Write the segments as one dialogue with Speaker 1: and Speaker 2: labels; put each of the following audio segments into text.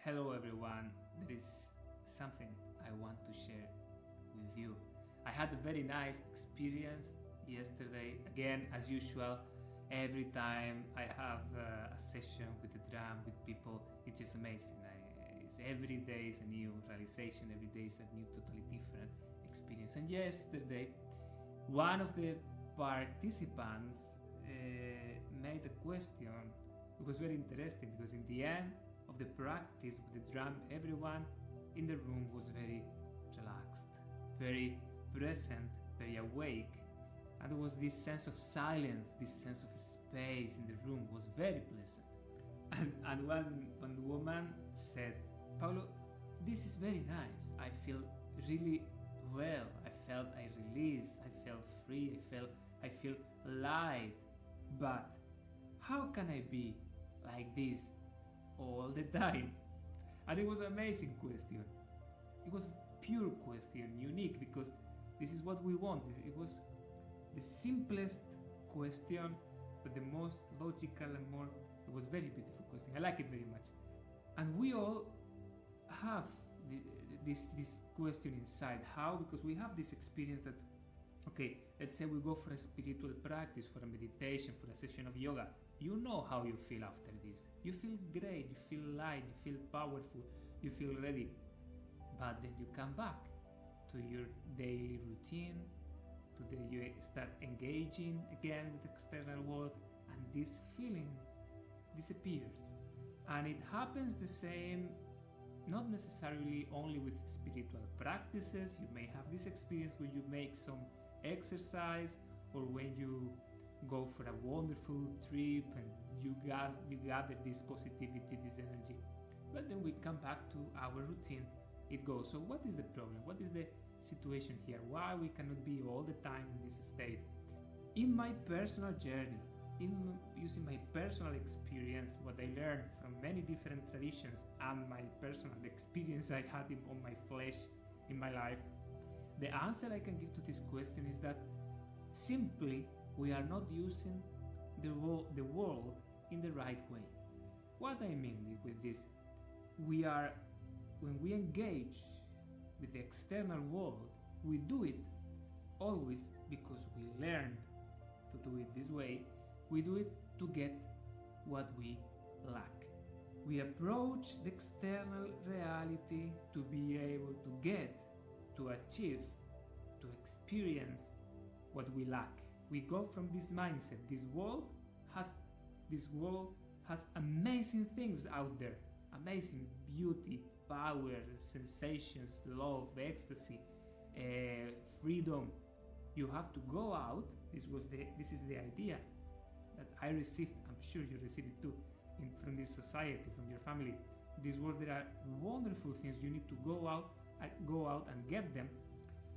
Speaker 1: Hello everyone, there is something I want to share with you. I had a very nice experience yesterday, again as usual. Every time I have a session with the drum, with people, it's just amazing. Every day is a new realization, every day is a new, totally different experience. And yesterday, one of the participants made a question. It was very interesting because in the end of the practice with the drum, everyone in the room was very relaxed, very present, very awake. And there was this sense of silence, this sense of space in the room was very pleasant. And one woman said, Paulo, this is very nice. I feel really well. I felt I released, I felt free, I feel light. But how can I be like this all the time? And it was an amazing question. It was a pure question, unique, because this is what we want. It was the simplest question, but the most logical and more, it was a very beautiful question. I like it very much. And we all have this question inside. How? Because we have this experience that, okay, let's say we go for a spiritual practice, for a meditation, for a session of yoga. You know how you feel after this. You feel great, you feel light, you feel powerful, you feel ready. But then you come back to your daily routine, you start engaging again with the external world, and this feeling disappears. And it happens the same, not necessarily only with spiritual practices. You may have this experience when you make some exercise, or when you go for a wonderful trip and you gather this positivity, this energy. But then we come back to our routine. It goes. So what is the problem? What is the situation here? Why we cannot be all the time in this state? In my personal journey, in using my personal experience, what I learned from many different traditions, and my personal experience I had on my flesh in my life, the answer I can give to this question is that simply we are not using the world in the right way. What I mean with this, when we engage with the external world, we do it always because we learned to do it this way. We do it to get what we lack. We approach the external reality to be able to get, to achieve, to experience what we lack. We go from this mindset. This world has amazing things out there. Amazing beauty, power, sensations, love, ecstasy, freedom. You have to go out. This is the idea that I received. I'm sure you received it too, from this society, from your family. This world, there are wonderful things. You need to go out and get them.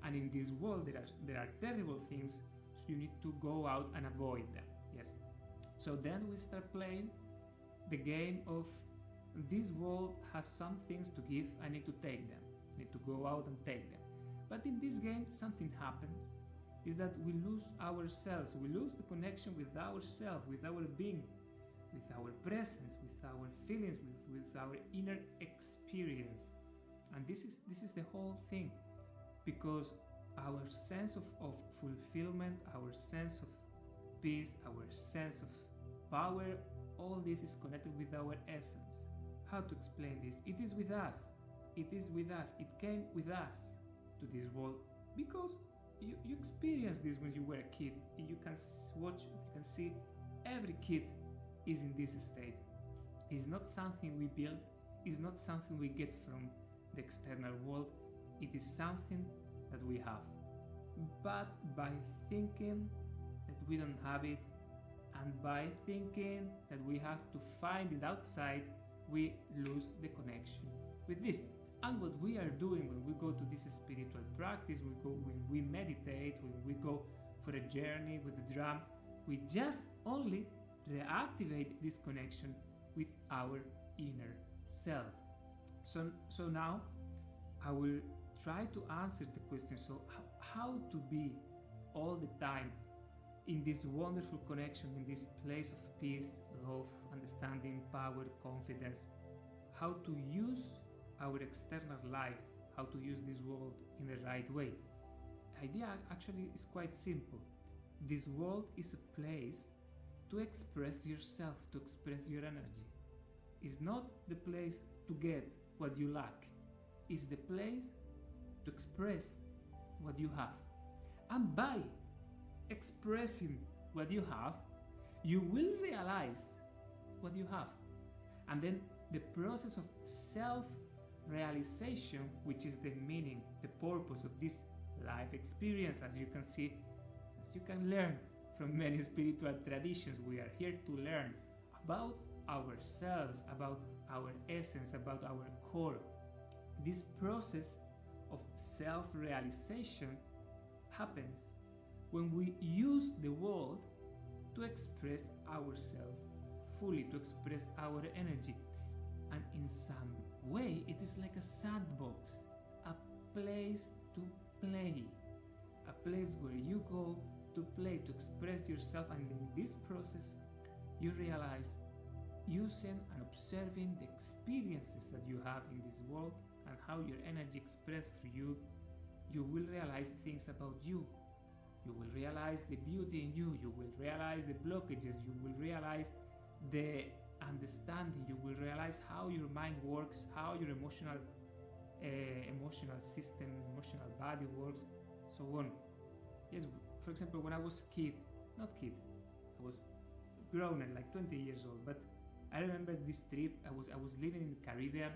Speaker 1: And in this world, there are terrible things. So you need to go out and avoid them. Yes. So then we start playing the game of, this world has some things to give, I need to take them. I need to go out and take them. But in this game, something happens, is that we lose ourselves. We lose the connection with ourselves, with our being, with our presence, with our feelings, with our inner experience. And this is the whole thing, because our sense of fulfillment, our sense of peace, our sense of power, all this is connected with our essence. How to explain this? It is with us. It is with us. It came with us to this world because you experienced this when you were a kid. You can watch, you can see every kid is in this state. It's not something we build. It's not something we get from the external world. It is something that we have. But by thinking that we don't have it, and by thinking that we have to find it outside, we lose the connection with this. And what we are doing when we go to this spiritual practice, when we meditate, when we go for a journey with the drum, we just only reactivate this connection with our inner self. So now I will try to answer the question. So how to be all the time in this wonderful connection, in this place of peace, love, understanding, power, confidence? how to use our external life, how to use this world in the right way. The idea actually is quite simple. This world is a place to express yourself, to express your energy. It's not the place to get what you lack. It's the place to express what you have. And by expressing what you have, you will realize what you have. And then the process of self-realization, which is the meaning, the purpose of this life experience, as you can see, as you can learn from many spiritual traditions, we are here to learn about ourselves, about our essence, about our core. This process of self-realization happens when we use the world to express ourselves fully, to express our energy. And in some way, it is like a sandbox, a place to play, a place where you go to play, to express yourself. And in this process, you realize, using and observing the experiences that you have in this world and how your energy expressed through you, you will realize things about you. You will realize the beauty in you. You will realize the blockages. You will realize the understanding. You will realize how your mind works, how your emotional system, emotional body works, so on. Yes, for example, when I was I was grown and like 20 years old, but I remember this trip. I was living in the Caribbean,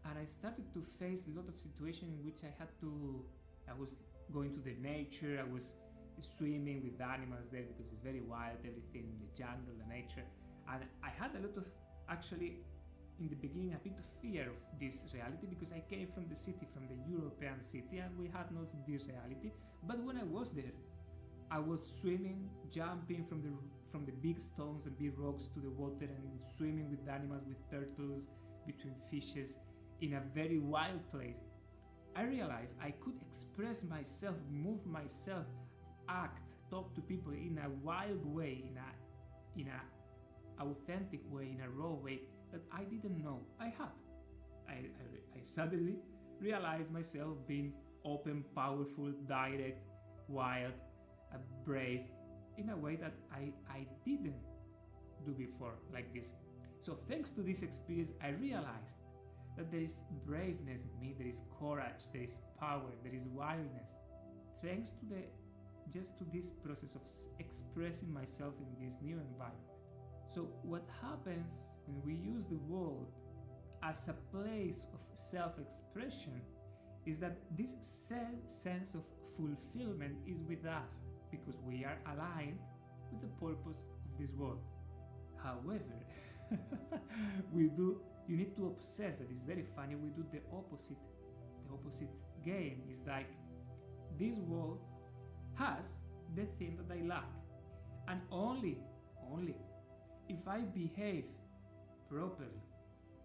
Speaker 1: and I started to face a lot of situations in which I was going to the nature. I was swimming with animals there because it's very wild, everything, the jungle, the nature. And I had a lot of, actually, in the beginning, a bit of fear of this reality because I came from the city, from the European city, and we had no this reality. But when I was there, I was swimming, jumping from the big stones and big rocks to the water, and swimming with animals, with turtles, between fishes, in a very wild place. I realized I could express myself, move myself, act, talk to people in a wild way, in a authentic way, in a raw way that I didn't know I had. I suddenly realized myself being open, powerful, direct, wild, brave, in a way that I didn't do before like this. So thanks to this experience, I realized that there is braveness in me, there is courage, there is power, there is wildness. Thanks to this process of expressing myself in this new environment. So what happens when we use the world as a place of self-expression is that this sense of fulfillment is with us because we are aligned with the purpose of this world. However, you need to observe that it's very funny, we do the opposite game. Is like this world has the thing that I lack, and only if I behave properly,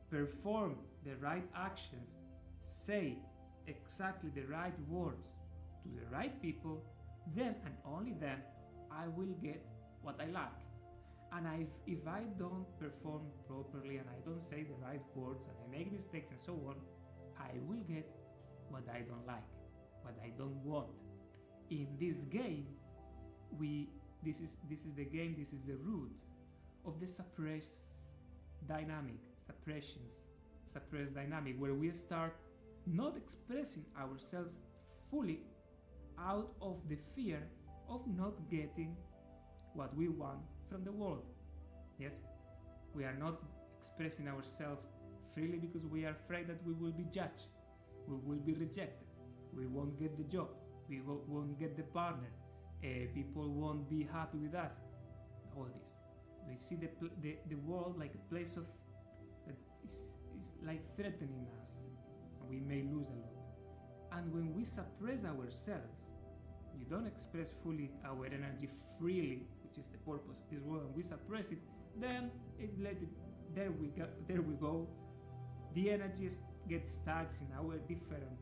Speaker 1: perform the right actions, say exactly the right words to the right people, then and only then I will get what I lack. And if I don't perform properly and I don't say the right words and I make mistakes and so on, I will get what I don't like, what I don't want. In this game, this is the game, this is the root of the suppressed dynamic, where we start not expressing ourselves fully out of the fear of not getting what we want from the world. Yes, we are not expressing ourselves freely because we are afraid that we will be judged, we will be rejected, we won't get the job, we won't get the partner, people won't be happy with us. All this, we see the world like a place of that is like threatening us, and we may lose a lot. And when we suppress ourselves, we don't express fully our energy freely, which is the purpose of this world, and we suppress it, then there we go. The energy gets stuck in our different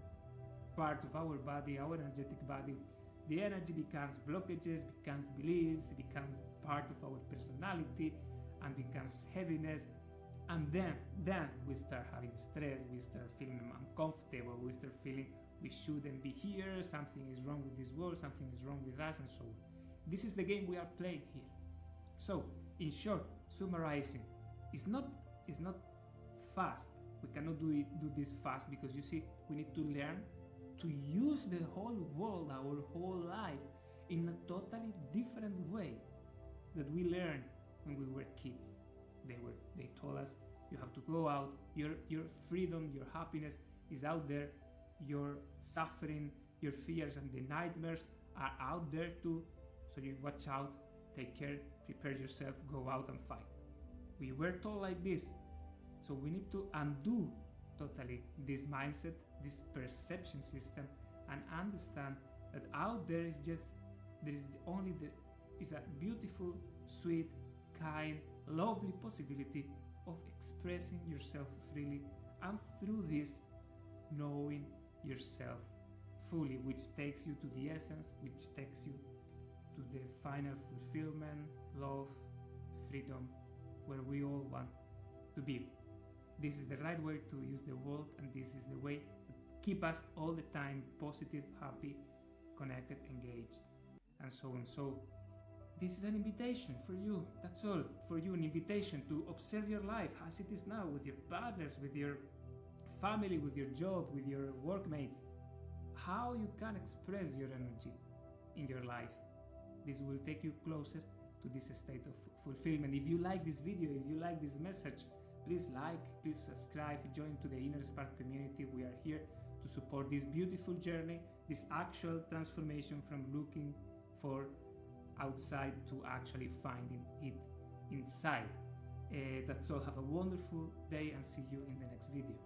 Speaker 1: parts of our body, our energetic body. The energy becomes blockages, becomes beliefs, it becomes part of our personality, and becomes heaviness. And then we start having stress, we start feeling uncomfortable, we start feeling we shouldn't be here, something is wrong with this world, something is wrong with us, and so on. This is the game we are playing here. So, in short, summarizing, it's not fast. We cannot do this fast, because you see, we need to learn to use the whole world, our whole life, in a totally different way that we learned when we were kids. They told us you have to go out, your freedom, your happiness is out there, your suffering, your fears and the nightmares are out there too, so you watch out, take care, prepare yourself, go out and fight. We were told like this, so we need to undo totally this mindset, this perception system, and understand that out there is a beautiful, sweet, kind, lovely possibility of expressing yourself freely, and through this knowing yourself fully, which takes you to the essence, which takes you to the final fulfillment, love, freedom, where we all want to be. This is the right way to use the world, and this is the way to keep us all the time positive, happy, connected, engaged, and so on. So this is an invitation for you, that's all, for you, an invitation to observe your life as it is now, with your partners, with your family, with your job, with your workmates, how you can express your energy in your life. This will take you closer to this state of fulfillment. If you like this video, if you like this message, please like, please subscribe, join to the Inner Spark community. We are here to support this beautiful journey, this actual transformation from looking for outside to actually finding it inside. That's all. Have a wonderful day and see you in the next video.